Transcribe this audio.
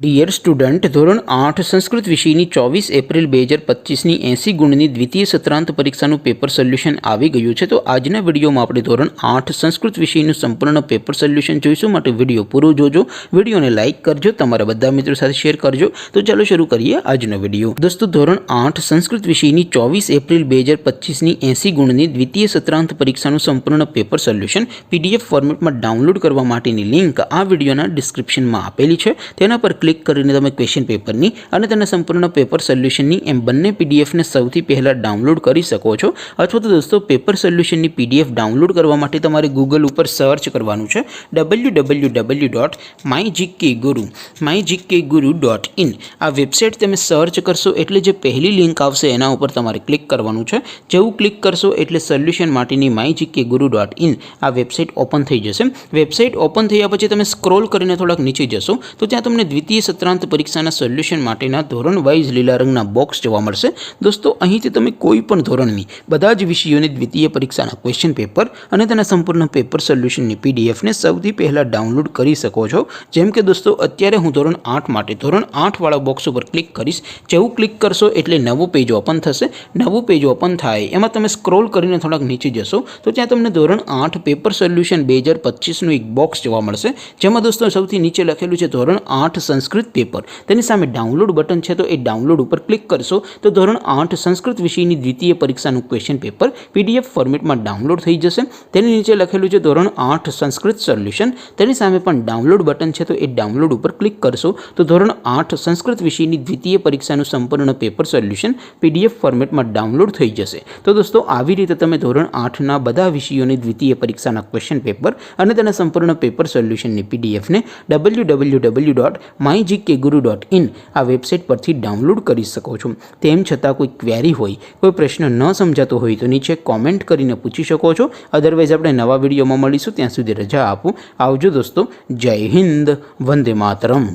Dear student, ધોરણ 8 સંસ્કૃત વિષયની 24 April 2025ની 80 ગુણની દ્વિતીય સત્રાંત પરીક્ષાનું પેપર સોલ્યુશન આવી ગયું છે। તો આજના વિડીયોમાં આપણે ધોરણ 8 સંસ્કૃત વિષયનું સંપૂર્ણ પેપર સોલ્યુશન જોઈશું। માટે વિડીયો પૂરો જોજો, વિડીયોને લાઇક કરજો, તમારા બધા મિત્રો સાથે શેર કરજો। તો ચાલો શરૂ કરીએ આજનો વિડીયો। દોસ્તો, ધોરણ 8 સંસ્કૃત વિષયની 24 એપ્રિલ 2025ની 80 ગુણની દ્વિતીય સત્રાંત પરીક્ષાનું સંપૂર્ણ પેપર સોલ્યુશન PDF ફોર્મેટમાં ડાઉનલોડ કરવા માટેની લિંક આ વિડીયોના ડિસ્ક્રિપ્શનમાં આપેલી છે। તેના પર ક્લિક કરીને તમે ક્વેશ્ચન પેપરની અને તેના સંપૂર્ણ પેપર સોલ્યુશનની એમ બંને પીડીએફને સૌથી પહેલાં ડાઉનલોડ કરી શકો છો। અથવા તો દોસ્તો, પેપર સોલ્યુશનની PDF ડાઉનલોડ કરવા માટે તમારે ગૂગલ ઉપર સર્ચ કરવાનું છે www.mygkguru.in। આ વેબસાઇટ તમે સર્ચ કરશો એટલે જે પહેલી લિંક આવશે એના ઉપર તમારે ક્લિક કરવાનું છે। જેવું ક્લિક કરશો એટલે સોલ્યુશન માટેની mygkguru.in આ વેબસાઇટ ઓપન થઈ જશે। વેબસાઇટ ઓપન થયા પછી તમે સ્ક્રોલ કરીને થોડાક નીચે જશો તો ત્યાં તમને દ્વિતીય સત્રાંત પરીક્ષાના સોલ્યુશન માટેના ધોરણ વાઇઝ લીલા રંગના બોક્સ જોવા મળશે। દોસ્તો, અહીંથી તમે કોઈ પણ ધોરણની બધા જ વિષયોની દ્વિતીય પરીક્ષાના ક્વેશ્ચન પેપર અને તેના સંપૂર્ણ પેપર સોલ્યુશનની પીડીએફને સૌથી પહેલાં ડાઉનલોડ કરી શકો છો। જેમ કે દોસ્તો, અત્યારે હું ધોરણ 8 માટે ધોરણ 8 વાળા બોક્સ ઉપર ક્લિક કરીશ। જેવું ક્લિક કરશો એટલે નવું પેજ ઓપન થશે। નવું પેજ ઓપન થાય એમાં તમે સ્ક્રોલ કરીને થોડાક નીચે જશો તો ત્યાં તમને ધોરણ 8 પેપર સોલ્યુશન 2025નું એક બોક્સ જોવા મળશે। જેમાં દોસ્તો સૌથી નીચે લખેલું છે ધોરણ 8 સંસ્કૃત પેપર। તેની સામે ડાઉનલોડ બટન છે, તો એ ડાઉનલોડ ઉપર ક્લિક કરશો તો ધોરણ 8 સંસ્કૃત વિષયની દ્વિતીય પરીક્ષાનું ક્વેશ્ચન પેપર PDF ફોર્મેટમાં ડાઉનલોડ થઈ જશે। તેની નીચે લખેલું છે ધોરણ 8 સંસ્કૃત સોલ્યુશન। તેની સામે પણ ડાઉનલોડ બટન છે, તો એ ડાઉનલોડ ઉપર ક્લિક કરશો તો ધોરણ 8 સંસ્કૃત વિષયની દ્વિતીય પરીક્ષાનું સંપૂર્ણ પેપર સોલ્યુશન PDF ફોર્મેટમાં ડાઉનલોડ થઈ જશે। તો દોસ્તો, આવી રીતે તમે ધોરણ 8ના બધા વિષયોની દ્વિતીય પરીક્ષાના ક્વેશ્ચન પેપર અને તેના સંપૂર્ણ પેપર સોલ્યુશનની PDFને www.mygkguru.in આ વેબસાઇટ પરથી ડાઉનલોડ કરી શકો છો। તેમ છતાં કોઈ ક્વેરી હોય, કોઈ પ્રશ્ન ન સમજાતો હોય તો નીચે કોમેન્ટ કરીને પૂછી શકો છો। અદરવાઇઝ આપણે નવા વિડીયોમાં મળીશું, ત્યાં સુધી રજા આપો। આવજો દોસ્તો, જય હિન્દ, વંદે માતરમ।